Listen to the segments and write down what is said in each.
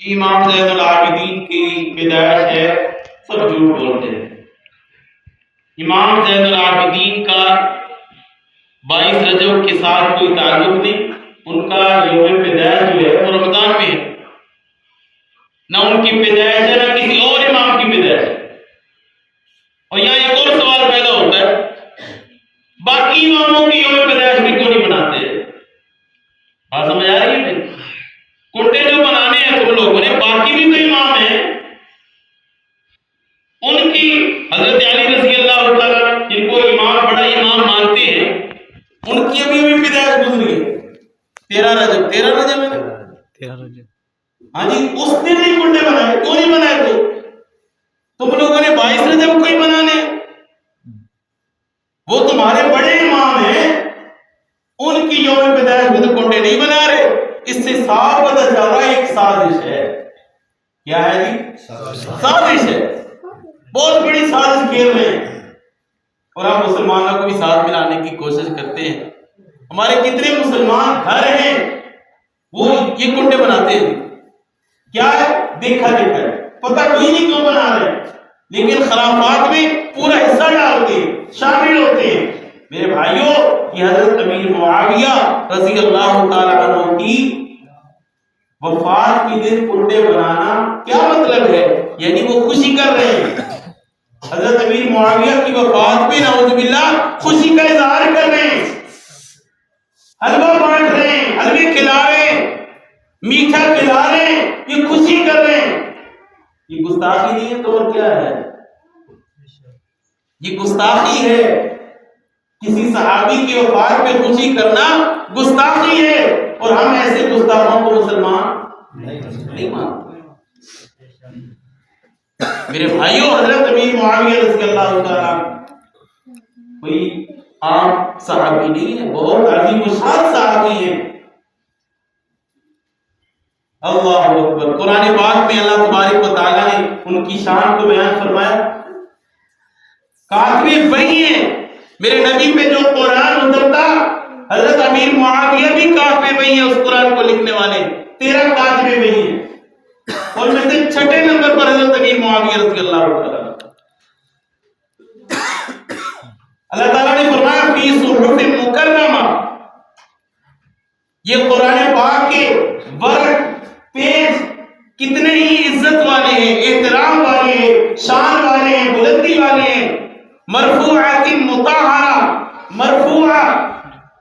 امام زین العابدین کی پیدائش ہے، سب جھوٹ بولتے ہیں۔ امام زین العابدین کا 22 رجب کے ساتھ کوئی تعلق نہیں، ان کا یوم پیدائش جو ہے وہ رمضان میں ہے، نہ ان کی پیدائش ہے نہ کسی اور امام کی پیدائش ہے۔ اور یہاں ایک اور سوال پیدا ہوتا ہے، باقی اماموں کی یوم پیدائش بھی کیوں نہیں بناتے؟ بات سمجھ آ رہی ہے؟ کنڈے جو بنانے ہیں تم لوگوں نے، باقی بھی تو امام ہیں، ان کی حضرت علی رضی اللہ تعالیٰ جن کو امام بڑا امام مانتے ہیں، ان کی ابھی پیدائش گزری ہے 13 رجب 13 رجب ہے 13 رجب۔ ہاں جی، اس دن نہیں کنڈے بنائے، کیوں نہیں بنائے؟ تم لوگوں نے 22 رجب کو ہی بنانے، وہ تمہارے بڑے امام ہیں، ان کی یوم پیدائش میں تو کنڈے نہیں بنا رہے۔ اس سے صاف پتہ چل رہا ہے ایک سازش ہے۔ کیا ہے جی؟ سازش ہے، بہت بڑی سازش کھیل رہے ہیں، اور ہم مسلمانوں کو بھی ساتھ ملانے کی کوشش کرتے ہیں۔ ہمارے کتنے مسلمان گھر ہیں وہ یہ کنڈے بناتے ہیں، کیا ہے؟ دیکھا دیکھا ہے، پتہ کوئی نہیں کیوں بنا رہے، لیکن خرافات میں پورا حصہ ڈالتے ہیں، شامل ہوتے ہیں۔ میرے بھائیوں، یہ حضرت امیر معاویہ رضی اللہ تعالیٰ عنہ کی وفات کے دن کنڈے بنانا کیا مطلب ہے؟ یعنی وہ خوشی کر رہے ہیں، حضرت امیر معاویہ کی وفات پہ نعوذ باللہ خوشی کا اظہار کر رہے ہیں، حلوہ بانٹ رہے ہیں، حلوے کھلا رہے ہیں، میٹھا کھلا رہے ہیں، یہ خوشی کر رہے ہیں۔ یہ گستاخی نہیں ہے تو اور کیا ہے؟ یہ گستاخی ہے، کسی صحابی کی وفات پہ خوشی کرنا گستاخی ہے، اور ہم ایسے گستاخوں کو مسلمان نہیں مانتے۔ میرے بھائیوں، حضرت امیر معاویہ رضی اللہ تعالیٰ کوئی عام صحابی نہیں ہے، بہت عظیم الشان صحابی ہیں۔ اللہ اکبر۔ قرآن پاک میں اللہ تبارک و تعالیٰ نے ان کی شان کو بیان فرمایا، کاتب وہی ہیں، میرے نبی پہ جو قرآن اترتا حضرت امیر معاویہ بھی کاتب وہی ہیں، اس قرآن کو لکھنے والے 13 کاتب وہی ہیں، اور میں سے 6 نمبر پر حضرت امیر معاویہ رضی اللہ تعالیٰ۔ اللہ تعالیٰ نے فرمایا فی صحف مکرمہ، یہ قرآن پاک کے ورق پیج کتنے ہی عزت والے ہیں، احترام والے ہیں، شان والے ہیں، بلندی والے ہیں، مرفوعات مطہرہ، مرفوعہ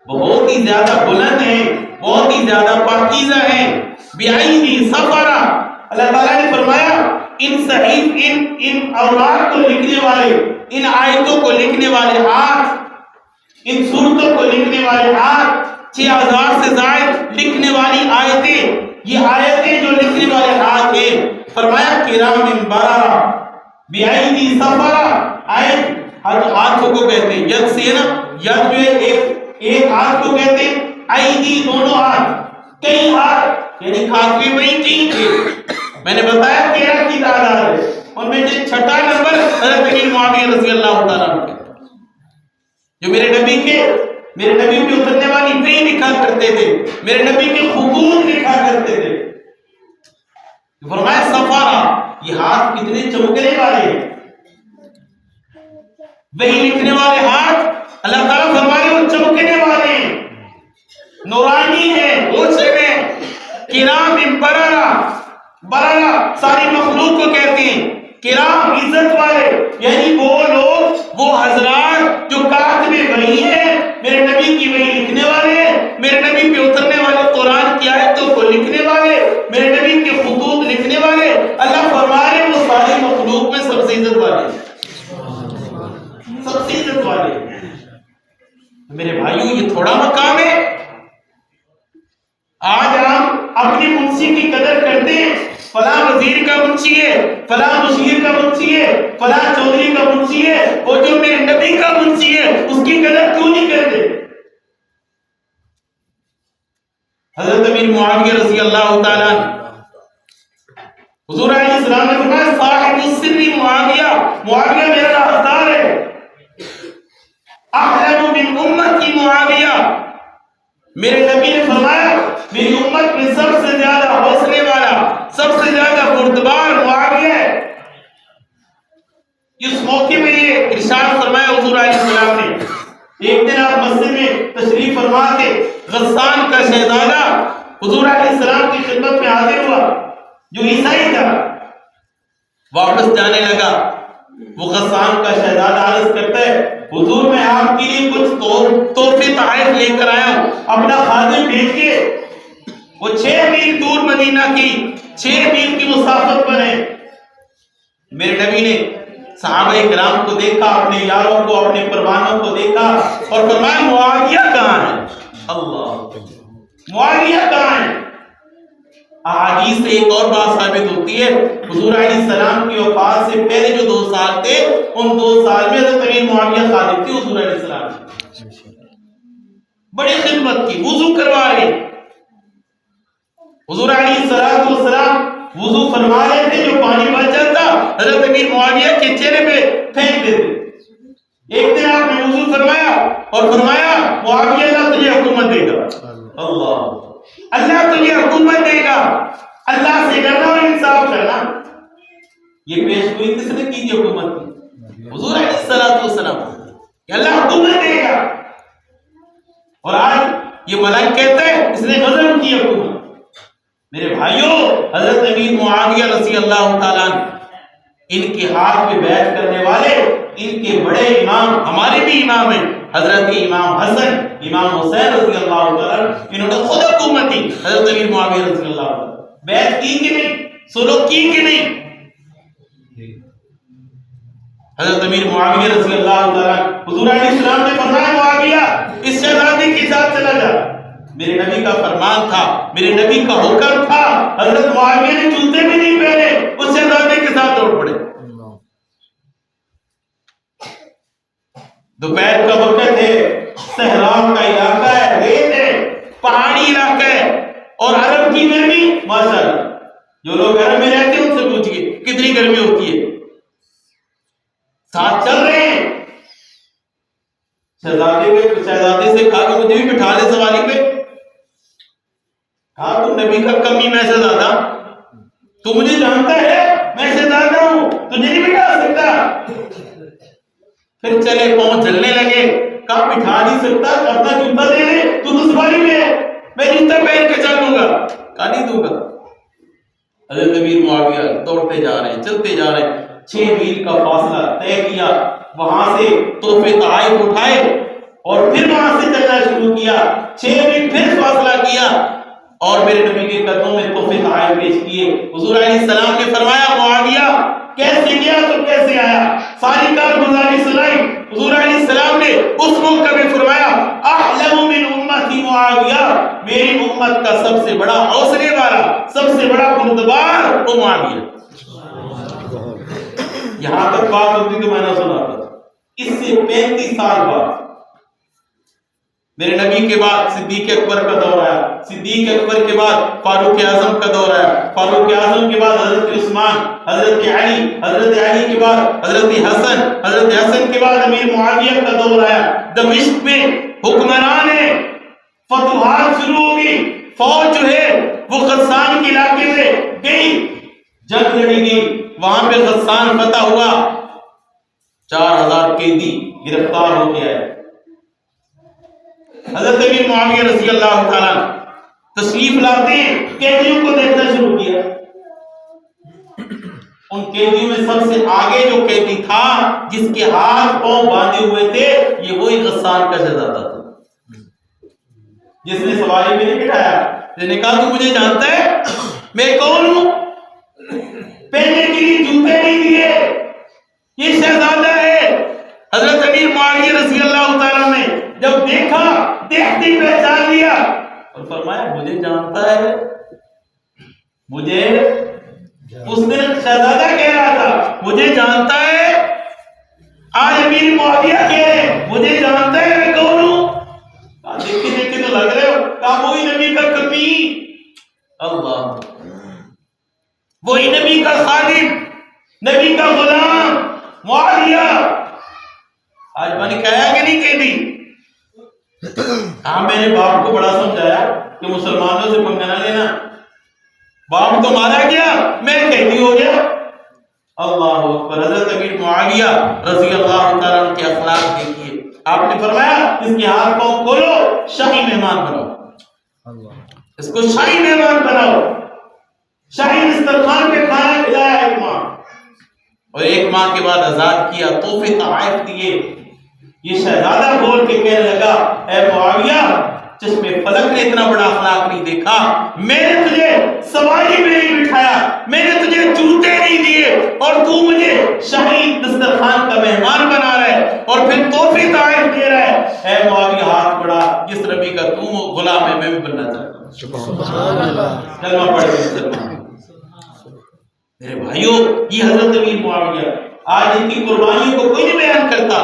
بہت ہی زیادہ بلند ہیں، بہت ہی زیادہ پاکیزہ ہیں، بِأَيْدِي سَفَرَةٍ۔ اللہ تعالیٰ نے فرمایا ان صحیف ان اوراق کو لکھنے والے، ان آیتوں کو لکھنے والے ہاتھ، ان صورتوں کو لکھنے والے ہاتھ، 6000 سے زائد لکھنے والی آیتیں، یہ آیتیں جو لکھنے والے ہاتھ ہیں، فرمایا کرام بررہ بِأَيْدِي سَفَرَةٍ۔ آیت ہاتھوں کو کہتے ہیں، ید سے نا، ید جو ایک ہاتھ کو کہتے ہیں، ایدی دونوں ہاتھ، کئی ہاتھ، یعنی کاتبے وہی کئی تھے۔ میں نے بتایا 13 کی تعداد ہے، اور میں سے 6 نمبر حضرت امیر معاویہ رضی اللہ تعالیٰ عنہ جو میرے نبی پہ اترنے والی وحی لکھا کرتے تھے، میرے نبی کے خطوط لکھا کرتے تھے۔ فرمایا سفارہ، یہ ہاتھ کتنے چمکنے والے ہیں، وحی لکھنے والے ہاتھ، اللہ تعالیٰ فرمایا وہ چمکنے والے ہیں، نورانی ہیں، روشن ہیں، کرام بررہ، بررہ ساری مخلوق کو کہتے ہیں، کرام عزت والے، یعنی وہ لوگ، وہ حضرات جو کاتب وحی ہیں، میرے نبی کی وحی لکھنے والے ہیں، میرے نبی پہ اترنے والے قرآن کی آیتوں کو لکھنے والے، میرے نبی کے خطوط لکھنے والے، اللہ فرما رہے وہ ساری مخلوق میں سب سے عزت والے، سب سے عزت والے۔ میرے بھائیوں، یہ تھوڑا مقام ہے؟ آج ہم اپنی منشی کی قدر کرتے ہیں، فلاں وزیر کا منشی ہے، فلاں مشیر کا منشی ہے، فلاں چودھری کا منشی ہے، اور جو میرے نبی کا منشی ہے اس کی قدر کیوں نہیں کرتے؟ حضرت امیر معاویہ رضی اللہ تعالیٰ حضور علیہ السلام نے فرمایا صاحب السر معاویہ، معاویہ میرا رازدار ہے، احلم من امتی معاویہ، میرے نبی نے فرمایا میری امت میں سب سے زیادہ حوصلے والا، سب سے اس موقع میں یہ ارشاد فرمایا حضور علیہ السلام نے، ایک دن آپ مسجد میں تشریف فرما کے غسان کا شہزادہ حضور علیہ السلام کی خدمت میں حاضر ہوا، جو عیسائی تھا، واپس جانے لگا۔ وہ غسان کا شہزادہ عرض کرتا ہے، حضور میں آپ کے لیے کچھ تحفے تحائف لے کر آیا ہوں، اپنا خادم بھیجیے۔ وہ 6 میل دور مدینہ کی 6 میل کی مسافت پر ہے۔ میرے نبی نے صحابہ کرام کو دیکھا، اپنے یاروں کو، اپنے پروانوں کو دیکھا اور فرمایا معاویہ کہاں ہے؟ اللہ، معاویہ کہاں ہے؟ احادیث سے ایک اور بات ثابت ہوتی ہے، حضور علیہ السلام کی وفات سے پہلے جو 2 سال تھے، ان 2 سال میں حضرت امیر معاویہ خادم تھے حضور علیہ السلام، بڑی خدمت کی، وضو کروا رہے۔ حضور علیہ السلام وضو فرما رہے تھے، جو پانی بچ جاتا حضرت امیر معاویہ کے چہرے پہ پھینک دیتے۔ ایک دن آپ نے وضو فرمایا اور فرمایا معاویہ اللہ تجھے حکومت دے گا، اللہ تجھے حکومت دے گا، اللہ سے ڈرنا اور انصاف کرنا۔ یہ پیش گوئی کس نے کی تھی حکومت کی؟ حضور علیہ السلام، کہ اللہ حکومت دے گا۔ اور آج یہ ملک کہتا ہے اس نے غضب کی حکومت۔ میرے بھائیوں، حضرت امیر معاویہ رضی اللہ تعالیٰ ان کے ہاتھ پہ بیعت کرنے والے، ان کے بڑے امام، ہمارے بھی امام ہیں، حضرت امام حسن، امام حسین رضی اللہ تعالیٰ، انہوں نے خود حکومت دی۔ حضرت امیر معاویہ رضی اللہ تعالیٰ بیعت کی کہ نہیں، سلوک کی کہ نہیں؟ حضرت امیر معاویہ رضی اللہ تعالیٰ، حضور علیہ السلام نے فرمایا معاویہ اس شہزادے کے ساتھ چلا جا۔ میرے نبی کا فرمان تھا، میرے نبی کا حکم تھا، حضرت معاویہ نے جوتے بھی نہیں پہنے، اس شہزادے کے ساتھ دوڑ پڑے۔ دوپہر کا وقت ہے، صحرا کا علاقہ ہے، ریت ہے، پہاڑی علاقہ ہے، اور عرب کی گرمی ماشاءاللہ، جو لوگ عرب میں رہتے ہیں ان سے پوچھئے کتنی گرمی ہوتی ہے، ساتھ چل رہے ہیں۔ شہزادے سے کہا کہ مجھے بھی بٹھا لے سواری پہ۔ کہا تم نبی کا کمی، میں شہزادہ، تو مجھے جانتا ہے میں شہزادہ ہوں، تجھے نہیں بٹھا سکتا۔ پھر چلے، پاؤں جلنے لگے، کہا بٹھا نہیں سکتا، اپنا جوتا دے دے، تو سواری میں ہے، میں جوتا پہن کے چل لوں گا۔ کہا نہیں دوں گا۔ حضرت امیر معاویہ دوڑتے جا رہے ہیں، چلتے جا رہے ہیں، 6 میل کا فاصلہ طے کیا، وہاں سے تحفے تحائف اٹھائے اور پھر وہاں سے چلنا شروع کیا، 6 میل پھر فاصلہ کیا اور میرے نبی کے قدموں میں تحفے تحائف پیش کیے۔ حضور علیہ السلام نے فرمایا معاویہ کیسے گیا تو کیسے آیا، ساری کارگزاری سنائی۔ حضور علیہ السلام نے اس موقع میں فرمایا احلم من امتی معاویہ، میری امت کا سب سے بڑا حوصلے والا، سب سے بڑا بردبار وہ معاویہ۔ یہاں تک بات ہوتی تو میں نے سنا تھا، اس سے 35 سال بعد میرے نبی کے بعد صدیق اکبر کا دور آیا، صدیق اکبر کے بعد فاروق اعظم کا دور آیا، فاروق اعظم کے بعد حضرت عثمان، حضرت علی، حضرت علی کے بعد حضرت حسن، حضرت حسن کے بعد امیر معاویہ کا دور آیا۔ دمشق میں حکمران ہیں، فتوحات شروع ہوگی، فوج جو ہے وہ غسان کے علاقے میں گئی، جنگ لڑی گئی، وہاں پہ غسان فتح ہوا، 4000 قیدی گرفتار ہو گیا ہے۔ حضرت امیر معاویہ رضی اللہ تعالیٰ تشریف لاتے ہیں، قیدیوں کو دیکھنا شروع کیا۔ ان قیدیوں میں سب سے آگے جو قیدی تھا، جس کے ہاتھ پاؤں باندھے ہوئے تھے، یہ وہی غسان کا شہزادہ تھا جس نے سواری میں نہیں بٹھایا۔ جس نے کہا تو مجھے جانتا ہے میں کون ہوں، پہننے کے لیے جوتے نہیں دیے، یہ شہزادہ ہے۔ حضرت امیر معاویہ رضی اللہ تعالیٰ نے جب دیکھا، دیکھتی پہچان لیا اور فرمایا مجھے جانتا ہے، مجھے اس دن شہزادہ کہہ رہا تھا مجھے جانتا ہے، آج امیر معاویہ کہہ رہے مجھے جانتا ہے میں کون ہوں۔ دیکھتے دیکھتے تو لگ رہے ہو، کہا وہی نبی کا کمی، اللہ، وہی نبی کا خادم، نبی کا غلام معاویہ۔ آج میں نے کہا کہ نہیں کہہ دی؟ ہاں، میں نے باپ کو بڑا سمجھایا کہ مسلمانوں سے پنگا نہ لینا، باپ تو مارا گیا، میں قیدی ہو گیا، اللہ اکبر. حضرت امیر معاویہ رضی اللہ تعالیٰ عنہ کے اخلاق دیکھیے. آپ نے فرمایا اس کے ہاتھ پاؤں کھولو, شاہی مہمان بناؤ, اس کو شاہی مہمان بناؤ. شاہی دسترخوان پہ کھانا کھلایا ایک ماہ, اور ایک ماہ کے بعد آزاد کیا, تحفے تحائف دیے. یہ شہزادہ بول کے کہنے لگا اے معاویہ, چشمے فلک نے اتنا بڑا اخلاق نہیں دیکھا. میں نے تجھے سواری میں نہیں بٹھایا, میں نے تجھے جوتے نہیں دیے, اور تو مجھے شاہی دسترخوان کا مہمان بنا رہا ہے اور پھر تحفے تحائف دے رہا ہے. اے معاویہ ہاتھ بڑھا, جس نبی کا تو غلام ہے میں بھی بننا چاہتا ہوں. سبحان اللہ. کلمہ پڑھ کے مسلمان. میرے بھائیوں, یہ حضرت امیر معاویہ, آج ان کی قربانیوں کو کوئی نہیں بیان کرتا.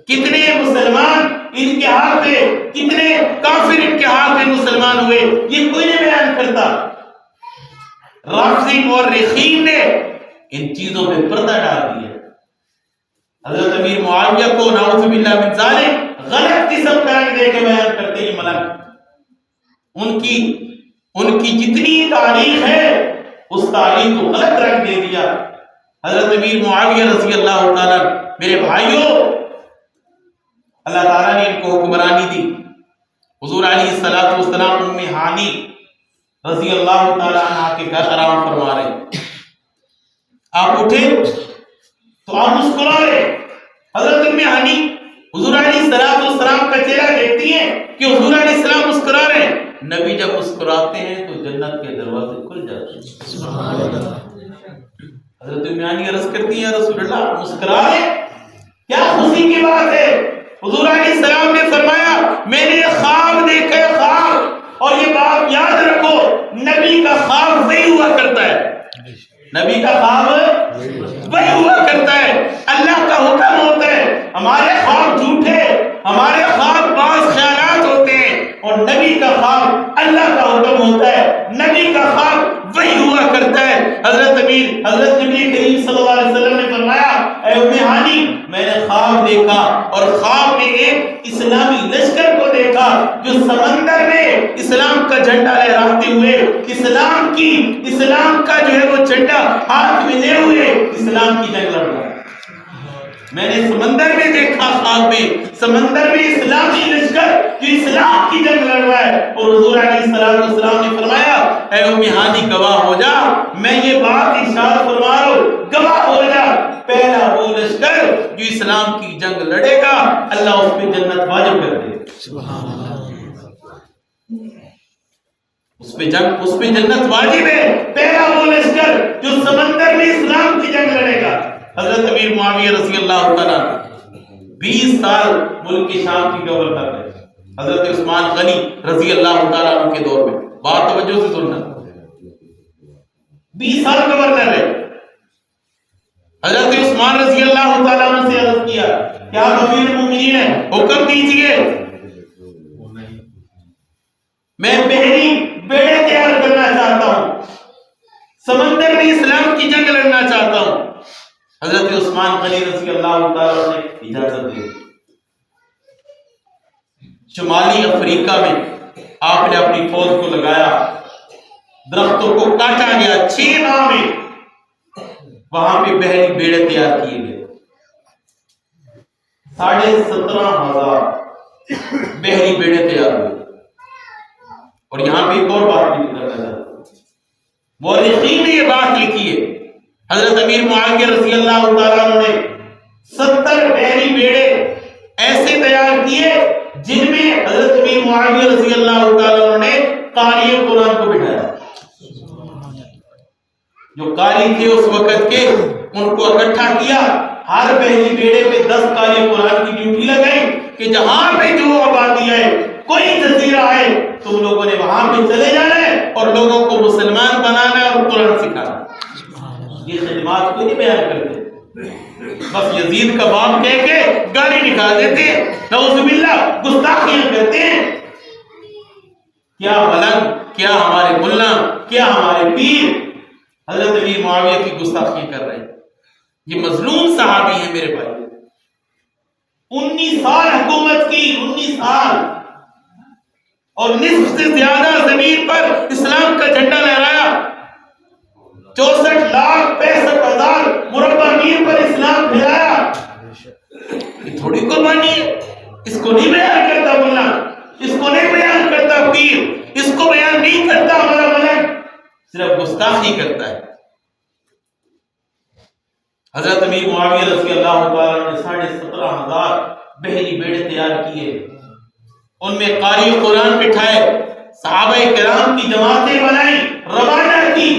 کتنے مسلمان ان کے ہاتھ پہ, کتنے کافر ان کے ہاتھ پہ مسلمان ہوئے, یہ کوئی نہیں بیان کرتا. رافضی مورخین نے ان چیزوں پہ پردہ ڈال دیا. حضرت امیر معاویہ کو نعوذ باللہ من ذالک غلط قسم کا رنگ دے کے بیان کرتے ہیں ملنگ. ان کی جتنی تاریخ ہے اس تاریخ کو غلط رنگ دے دیا. حضرت امیر معاویہ رضی اللہ تعالیٰ, میرے بھائیوں, اللہ تعالیٰ نے ان کو حکمرانی دی. حضور علیہ الصلوۃ والسلام ام ہانی رضی اللہ تعالیٰ عنہ کے گھر آرام فرما رہے. آپ اٹھے تو آپ مسکرا رہے. حضرت ام ہانی حضور علیہ الصلوۃ والسلام کا چہرہ دیکھتی ہیں کہ حضور علیہ السلام مسکرا رہے ہیں. نبی جب مسکراتے ہیں تو جنت کے دروازے کھل جاتے ہیں. سبحان اللہ. حضرت ام ہانی عرض کرتی ہیں رسول اللہ مسکرا رہے, کیا خوشی کی بات ہے؟ حضور علیہ السلام نے فرمایا میں نے خواب دیکھا ہے, خواب, اور یہ بات یاد رکھو نبی کا خواب وہی ہوا کرتا ہے. نبی کا خواب وہی ہوا کرتا ہے. اللہ کا حکم ہوتا ہے. ہمارے خواب جھوٹے, ہمارے خواب بعض خیالات ہوتے ہیں, اور نبی کا خواب اللہ کا حکم ہوتا ہے. نبی کا خواب وہی ہوا کرتا ہے. حضرت نبی کریم صلی اللہ علیہ وسلم نے فرمایا اے ام ہانی میں نے خواب دیکھا, اور خواب میں ایک اسلامی لشکر کو دیکھا جو سمندر میں اسلام کا جھنڈا لہراتے ہوئے, اسلام کا جو ہے وہ جھنڈا ہاتھ میں لے ہوئے اسلام کی جنگ لڑ رہا ہے. میں نے سمندر میں دیکھا, خواب میں سمندر میں اسلامی لشکر جو اسلام کی جنگ لڑ رہا ہے. اور حضور علیہ السلام نے فرمایا اے ام ہانی گواہ ہو جا, میں یہ بات ارشاد فرما رہا ہوں, گواہ ہو جا, پہلا وہ لشکر جو اسلام کی جنگ لڑے گا اللہ اس پہ جنت واجب کر دے. سبحان اللہ. اس پہ جنت واجب ہے. پہلا وہ لشکر جو سمندر میں اسلام کی جنگ لڑے گا. حضرت امیر معاویہ رضی اللہ تعالیٰ 20 سال ملک کی شام کی گورنر رہے. حضرت عثمان غنی رضی اللہ تعالیٰ عنہ کے دور میں, بات توجہ سے سننا, 20 سال گورنر رہے. حضرت عثمان رضی اللہ تعالیٰ عنہ سے عرض کیا کہ آپ امیر المومنین ہیں, حکم دیجئے, میں بحری بیڑے تیار کرنا چاہتا ہوں, سمندر میں اسلام کی جنگ لڑنا چاہتا ہوں. حضرت عثمان غنی رضی اللہ تعالیٰ نے اجازت دی. شمالی افریقہ میں آپ نے اپنی فوج کو لگایا, درختوں کو کاٹا گیا, 6 ماہ میں وہاں پہ بحری بیڑے تیار کیے گئے. 17,500 بحری بیڑے تیار ہوئے. اور یہاں پہ ایک اور بات بھی کرنا چاہتا ہوں, مورخین نے یہ بات لکھی ہے, حضرت امیر معاویہ رضی اللہ تعالیٰ عنہ نے 70 بحری بیڑے ایسے تیار کیے جن میں حضرت امیر معاویہ رضی اللہ تعالیٰ عنہ نے قاری قرآن کو بٹھایا. جو قاری تھے اس وقت کے ان کو اکٹھا کیا, ہر بحری بیڑے پہ 10 قاری قرآن کی ڈیوٹی لگائی کہ جہاں پہ جو آبادی ہے, کوئی جزیرہ ہے, تم لوگوں نے وہاں پہ چلے جانا ہے اور لوگوں کو مسلمان بنانا ہے اور قرآن سکھانا. یہ خدمات کو نہیں بیان کرتے, بس یزید کا باپ کہہ کے گالی نکال دیتے ہیں, نعوذ باللہ گستاخیاں کرتے ہیں. کیا ملنگ, کیا ہمارے ملا, کیا ہمارے پیر حضرت امیر معاویہ کی گستاخیاں کر رہے ہیں. یہ مظلوم صحابی ہیں میرے بھائی, 19 سال حکومت کی, 19 سال, اور نصف سے زیادہ زمین پر اسلام کا جھنڈا لہرایا. 64,65,000 قربانی ہے، اس کو نہیں بیان کرتا ملا، اس کو نہیں بیان کرتا پیر، اس کو بیان نہیں کرتا ہمارا ملک، صرف گستاخی کرتا ہے۔ حضرت امیر معاویہ رضی اللہ تعالیٰ نے 17,500 بحری بیڑے تیار کیے، ان میں قاری قرآن بٹھائے، صحابہ کرام کی جماعتیں بنائی، روانہ کی،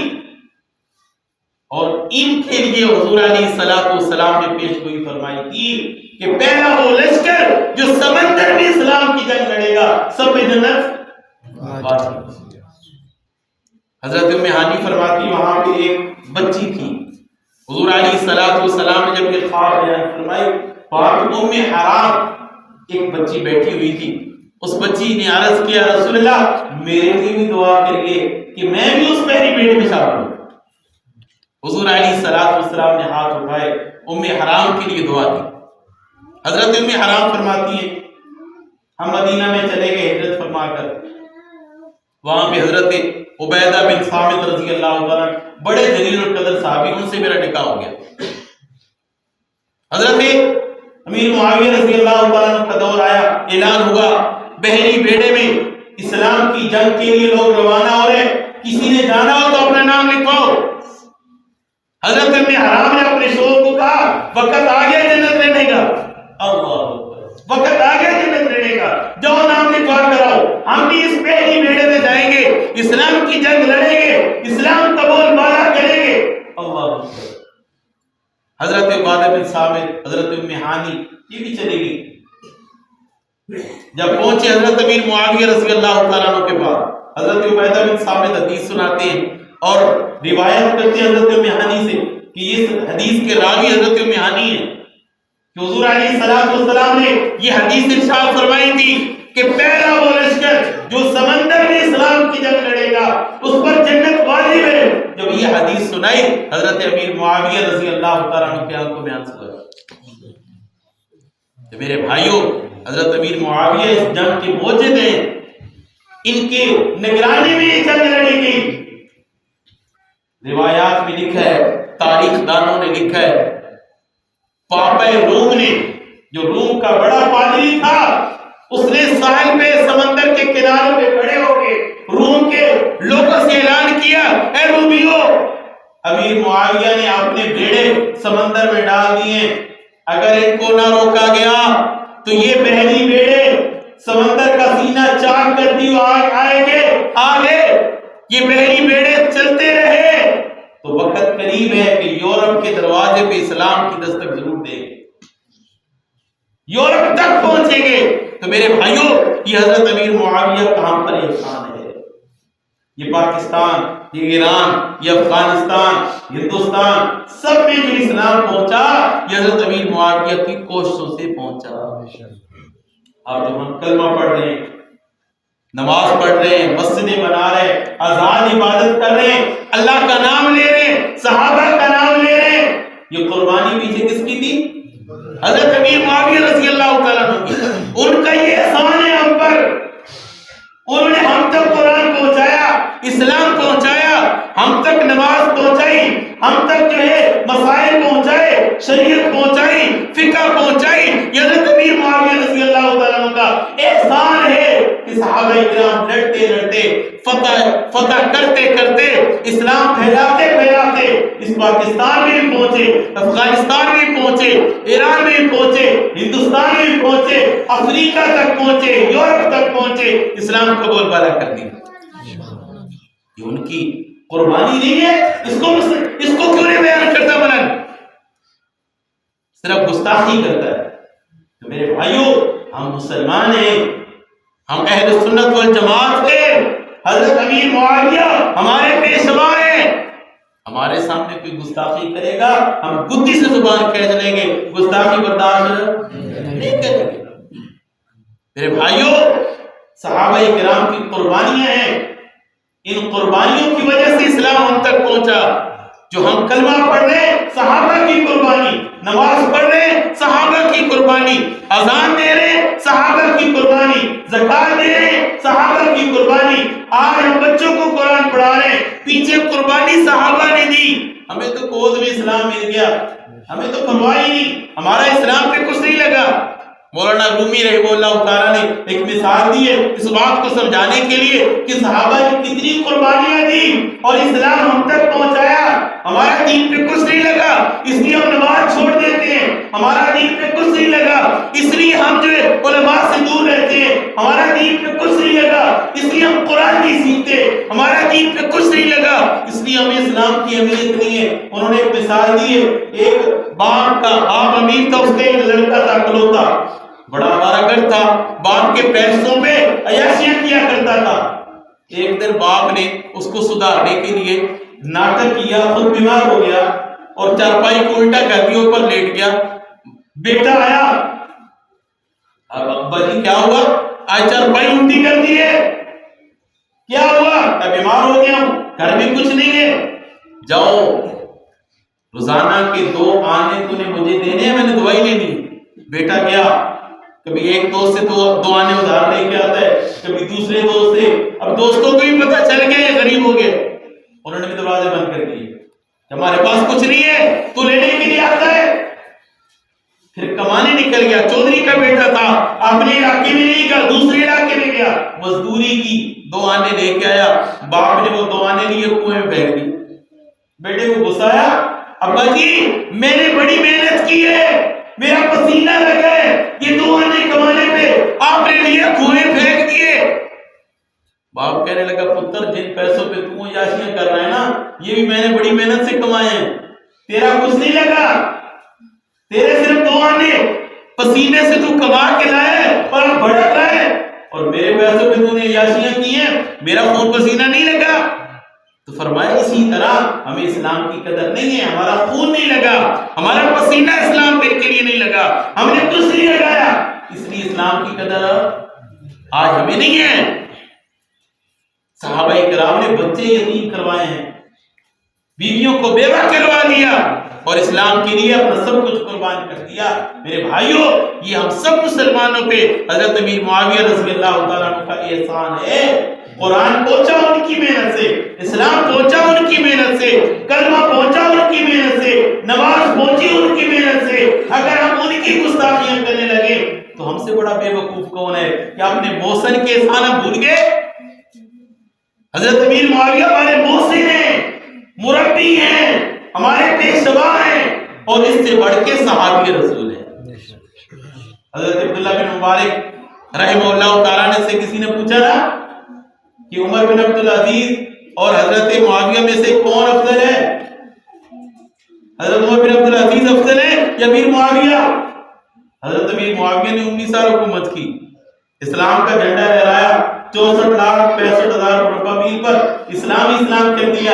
اور ان کے لیے حضور علیہ السلام نے پیش گوئی فرمائی تھی کہ پہلا وہ لشکر جو سمندر میں اسلام کی جنگ لڑے گا سب میں جنت۔ حضرت ام ہانی فرماتی وہاں پہ ایک بچی تھی، حضور علیہ السلام نے جب یہ خواب بیان فرمائی، وہاں پہ ام حرام ایک بچی بیٹھی ہوئی تھی، اس بچی نے عرض کیا رسول اللہ میرے لیے بھی دعا کریے کہ میں بھی اس پہلی بیڑے میں شامل ہوں۔ حضور علیہ السلام نے ہاتھ اٹھائے، ام حرام کے لیے دعا دی۔ حضرت ام حرام فرماتی ہیں ہم مدینہ میں چلے گئے ہجرت فرما کر، وہاں پہ حضرت عبیدہ بن صامت رضی اللہ تعالیٰ بڑے جلیل القدر صحابی، ان سے میرا نکاح ہو گیا۔ حضرت امیر معاویہ رضی اللہ تعالیٰ کا دور آیا، اعلان ہوا بحری بیڑے میں اسلام کی جنگ کے لیے لوگ روانہ ہو رہے، کسی نے جانا ہو تو اپنا نام لکھواؤ۔ حضرت ابن حرام نے اپنے شوہر کو کہا وقت آ گیا جنت لینے کا، اللہ وقت آ گیا جنت لینے کا، جاؤ نام لکھوا کر آؤ، ہم بھی اس پہلی بیڑے میں جائیں گے، اسلام کی جنگ لڑیں گے، اسلام کا بول بالا کریں گے، اللہ۔ حضرت عبادہ بن صامت، حضرت ام ہانی یہ بھی چلی گئی۔ جب پہنچے حضرت امیر معاویہ رضی اللہ تعالیٰ عنہ کے پاس، حضرت عبادہ بن صامت حدیث سناتے ہیں اور روایت کرتے ہیں حضرت ام ہانی سے کہ اس حدیث کے راوی حضرت ام ہانی ہیں کہ حضور علیہ السلام نے یہ حدیث ارشاد فرمائی تھی کہ پہلا وہ لشکر جو سمندر میں اسلام کی جنگ لڑے گا اس پر جنت واجب ہے۔ جب یہ حدیث سنائی حضرت امیر معاویہ رضی اللہ تعالیٰ عنہ کے آنکھوں میں آنسو آئے۔ میرے بھائیوں، حضرت امیر معاویہ اس جنگ کے موجد ہیں، ان کے نگرانی میں یہ جنگ لڑی گئی۔ روایات میں لکھا ہے، تاریخ دانوں نے لکھا ہے، پاپا روم نے، جو روم کا بڑا پادری تھا، اس نے ساحل پہ سمندر کے کنارے پہ کھڑے ہو کے روم کے لوگوں سے اعلان کیا، اے رومیو، امیر معاویہ نے اپنے بیڑے سمندر میں ڈال دیے، اگر ان کو نہ روکا گیا تو یہ بحری بیڑے سمندر کا سینہ چاک کرتی ہوئے آئیں گے آگے، یہ بحری بیڑے چلتے رہے تو وقت قریب ہے کہ یورپ کے دروازے پہ اسلام کی دستک ضرور دیں گے، یورپ تک پہنچیں گے۔ تو میرے بھائیوں، یہ حضرت امیر معاویہ کہاں پر احسان ہے؟ یہ پاکستان، یہ ایران، یہ افغانستان، ہندوستان، سب میں جو اسلام پہنچا یہ حضرت امیر معاویہ کی کوششوں سے پہنچا۔ اب جب ہم کلمہ پڑھ رہے ہیں، نماز پڑھ رہے ہیں، مسجدیں بنا رہے ہیں، آزاد عبادت کر رہے ہیں، اللہ کا نام لے رہے ہیں، صحابہ کا نام لے رہے ہیں، یہ قربانی پیچھے کس کی تھی؟ حضرت امیر معاویہ رضی اللہ تعالیٰ عنہ کی۔ ان کا یہ احسان ہے ہم پر، انہوں نے ہم تک قرآن پہنچایا، اسلام پہنچایا، ہم تک نماز پہنچائی، ہم تک جو ہے مسائل پہنچائے، شریعت پہنچائی، فقہ پہنچائی، یہ حضرت امیر معاویہ رضی اللہ تعالیٰ عنہ کا احسان ہے کہ صحابہ کرام لڑتے لڑتے فتح کرتے کرتے اسلام پھیلاتے پھیلاتے اس پاکستان میں بھی پہنچے، افغانستان میں بھی پہنچے، ایران میں بھی پہنچے، ہندوستان میں بھی پہنچے، افریقہ تک پہنچے، یورپ تک پہنچے، اسلام کو بول بالا کر دیا۔ یہ ان کی قربانی نہیں ہے، اس کو کیوں نہیں بیان کرتا بلند؟ صرف گستاخی کرتا ہے۔ تو میرے بھائیوں، ہم مسلمان ہیں، ہم اہل سنت والجماعت ہیں، حضرت امیر معاویہ ہمارے پیشوا ہیں، ہمارے سامنے کوئی گستاخی کرے گا ہم گدی سے زبان کھینچ لیں گے، گستاخی برداشت نہیں کریں گے۔ میرے بھائیوں، صحابہ کرام کی قربانیاں ہیں، ان قربانیوں کی وجہ سے اسلام ہم تک پہنچا۔ جو ہم کلمہ پڑھ رہے ہیں صحابہ کی قربانی، نماز پڑھ رہے ہیں صحابہ کی قربانی، اذان دے رہے ہیں صحابہ کی قربانی، زکات دے رہے ہیں صحابہ کی قربانی، آج ہم بچوں کو قرآن پڑھا رہے ہیں، پیچھے قربانی صحابہ نے دی۔ ہمیں تو گود میں اسلام مل گیا، ہمیں تو پرواہ ہی نہیں، ہمارا اسلام پہ کچھ نہیں لگا۔ مولانا رومی رحمہ اللہ تعالیٰ نے ایک مثال دی ہے اس بات کو سمجھانے کے لیے کہ صحابہ نے کتنی قربانیاں دی اور اسلام ہم تک پہنچایا. ہمارا دین پہ کچھ نہیں لگا اس لیے ہم نماز چھوڑ دیتے ہیں, ہمارا دین پہ کچھ نہیں لگا اس لیے ہم جو ہے علماء سے دور رہتے ہیں, ہمارا دین پہ کچھ نہیں لگا اس لیے ہم قرآن نہیں سیکھتے, ہمارا دین پہ کچھ نہیں لگا اس لیے ہمیں اسلام کی اہمیت نہیں ہے. انہوں نے ایک مثال دی ہے, ایک باپ امیر تھا, اس کا ایک لڑکا تھا اکلوتا, بڑا آوارہ تھا, باپ کے پیسوں میں عیاشیاں کیا کرتا تھا. ایک دن باپ نے اس کو سدھارنے کے لیے ناٹک کیا, خود بیمار ہو گیا اور چارپائی کو الٹا کر دیا, اوپر لیٹ گیا. بیٹا آیا, اب ابا جی کیا ہوا؟ آج چارپائی الٹی کر دی ہے, کیا ہوا؟ کہ بیمار ہو گیا ہوں, گھر میں کچھ نہیں ہے, جاؤ روزانہ کے 2 آنے تو نے مجھے دینے ہیں, میں نے دوائی لینی. بیٹا گیا, کبھی ایک دوست سے 2 آنے ادھار لے کے آتا ہے, کبھی دوسرے دوست سے. اب دوستوں کو بھی پتہ چل گیا یہ غریب ہو گئے, انہوں نے بھی دروازے بند کر دیے. ہمارے پاس کچھ نہیں ہے, تو لینے کے لیے آتا ہے. پھر کمانے نکل گیا, چودھری کا بیٹا تھا, اپنے علاقے میں نہیں گیا, دوسرے علاقے میں گیا, مزدوری کی, 2 آنے لے کے آیا. باپ نے وہ 2 آنے لیے کنویں میں پھینک دی. بیٹے کو غصہ آیا, ابا جی میں نے بڑی محنت کی ہے, میرا پسینہ لگا ہے, یہ 2 آنے کمانے پہ آپ نے لیے کنویں پھینک دیے. باپ کہنے لگا, پتر جن پیسوں پہ تم عیاشیاں کر رہا ہے نا, یہ بھی میں نے بڑی محنت سے کمائے ہیں, تیرا کچھ نہیں لگا, تیرے صرف 2 آنے پسینے سے تو کما کے لائے اور اب بھڑک رہا ہے, اور میرے پیسوں پہ تو نے عیاشیاں کی ہیں, میرا خون پسینہ نہیں لگا. تو فرمایا اسی طرح ہمیں اسلام کی قدر نہیں ہے, ہمارا خون نہیں لگا, ہمارا پسینہ اسلام کے لیے نہیں لگا, ہم نے کچھ نہیں لگایا, اس لیے اسلام کی قدر آج ہمیں نہیں ہے. صحابہ کرام نے بچے یتیم کروائے ہیں, بیویوں کو بیوہ کروا دیا اور اسلام کے لیے اپنا سب کچھ قربان کر دیا. میرے بھائیوں, یہ ہم سب مسلمانوں پہ حضرت امیر معاویہ رضی اللہ تعالیٰ عنہ کا احسان ہے. قرآن پہنچا ان کی محنت سے, اسلام پہنچا ان کی محنت سے, کلمہ پہنچا ان کی محنت سے, نماز پہنچی ان کی محنت سے. اگر ہم ان کی گستاخیاں کرنے لگے تو ہم سے بڑا بے وقوف کون ہے؟ کیا اپنے محسن کے احسان ہم بھول گئے؟ حضرت امیر معاویہ ہمارے محسن ہیں, مربی ہیں, ہمارے پیشوا ہیں, اور اس سے بڑھ کے صحابی رسول ہیں. حضرت عبداللہ بن مبارک رحمہ اللہ تعالیٰ نے سے کسی نے پوچھا نا کہ عمر بن عبدالعزیز اور حضرت معاویہ میں سے کون افضل ہے؟ حضرت عمر بن عبدالعزیز افضل ہے یا امیر معاویہ؟ حضرت امیر معاویہ نے 19 سال حکومت کی, اسلام کا جھنڈا لہرایا, 64,65,000 مربع میل پر اسلام کر دیا,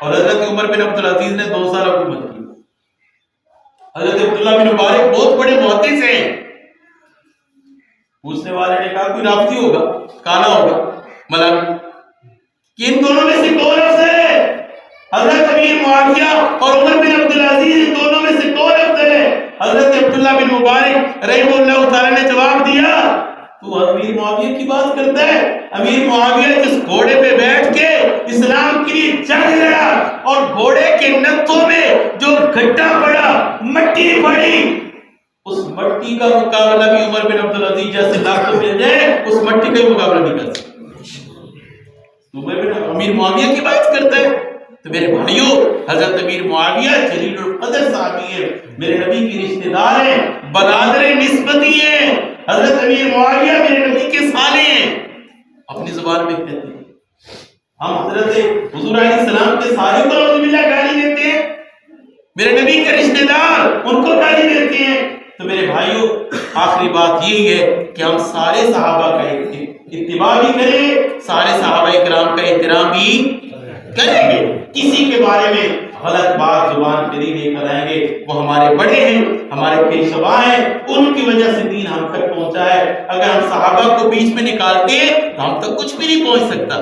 اور حضرت عمر بن عبدالعزیز نے 2 سال حکومت کی. حضرت عبداللہ بن مبارک بہت بڑے محدث ہیں. پوچھنے والے نے کہا کوئی رافضی ہوگا, کالا ہوگا, ملک, کہ ان دونوں میں سے کون افضل ہے؟ حضرت امیر معاویہ اور عمر بن عبدالعزیز, ان دونوں میں سے کون افضل ہے؟ حضرت عبداللہ بن مبارک رحمہ اللہ تعالیٰ نے جواب دیا, تو امیر معاویہ کی بات کرتا ہے. امیر معاویہ جس گھوڑے پہ بیٹھ کے اسلام کے لیے جنگ لڑا اور گھوڑے کے نتھوں میں جو گھٹا پڑا, مٹی پڑی, اس مٹی کا مقابلہ بھی عمر بن عبدالعزیز جیسے لاکھوں مل جائے اس مٹی کا مقابلہ نہیں کر سکتا. عمر بن امیر معاویہ کی بات کرتا ہے. تو میرے بھائیوں, حضرت امیر معاویہ جلیل القدر صحابی ہیں, میرے نبی کے رشتہ دار ہیں, برادر نسبتی ہیں. حضرت امیر معاویہ میرے نبی کے سالے ہیں. اپنی زبان میں کہتے ہیں, ہم حضرت حضور علیہ السلام کے سالے کو نعوذ باللہ گالی دیتے ہیں, میرے نبی کے رشتہ دار ان کو گالی دیتے ہیں. تو میرے بھائیوں, آخری بات یہی ہے کہ ہم سارے صحابہ کا اتباع بھی کریں, سارے صحابہ کرام کا احترام بھی کریں گے. کسی کے بارے میں غلط بات زبان پہ نہیں لے کر آئیں گے. وہ ہمارے بڑے ہیں, ہمارے پیشوا ہیں, ان کی وجہ سے دین ہم تک پہنچا ہے. اگر ہم صحابہ کو بیچ میں نکالتے ہیں تو ہم تک کچھ بھی نہیں پہنچ سکتا.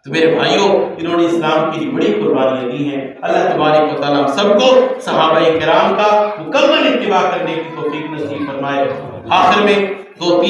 تو میرے بھائیوں, انہوں نے اسلام کی بڑی قربانیاں دی ہیں. اللہ تبارک و تعالیٰ ہم سب کو صحابہ کرام کا مکمل اتباع کرنے کی توفیق نصیب فرمائے. آخر میں 2-3